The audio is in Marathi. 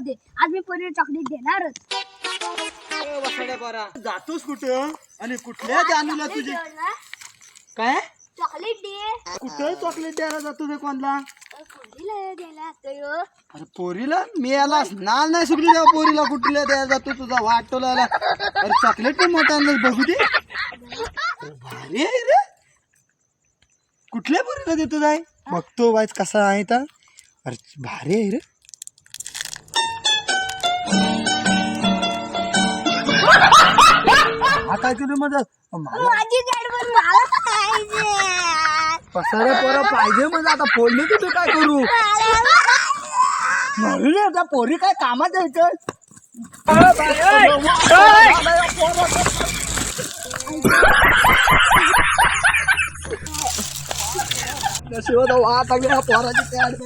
दे, आज मी पोरीला चॉकलेट देणारच. जातोस कुठं आणि कुठल्या जानूला तुझे काय चॉकलेट दे. कुठं चॉकलेट द्यायला जातो रे कोणला? पोरीला द्यायला आता अरे पोरीला मी याला नाल नाही सुटली तेव्हा पोरीला कुठल्या द्यायला जातो तुझा वाटोला. अरे चॉकलेट पण मोठा बघू दे. भारी आहे रे. कुठल्या पोरीला देतो जाय बघतो वाईच कसा आहे तर. अरे भारी आहे रे. हा काय तुला मदत माझी गडबड मला पाहिजे. पसारे पोरं पाहिजे म्हणजे आता फोडली तर तू काय करू म्हणून आता पोरी काय कामात यायचं. शिवाय वाट पोराची तयारी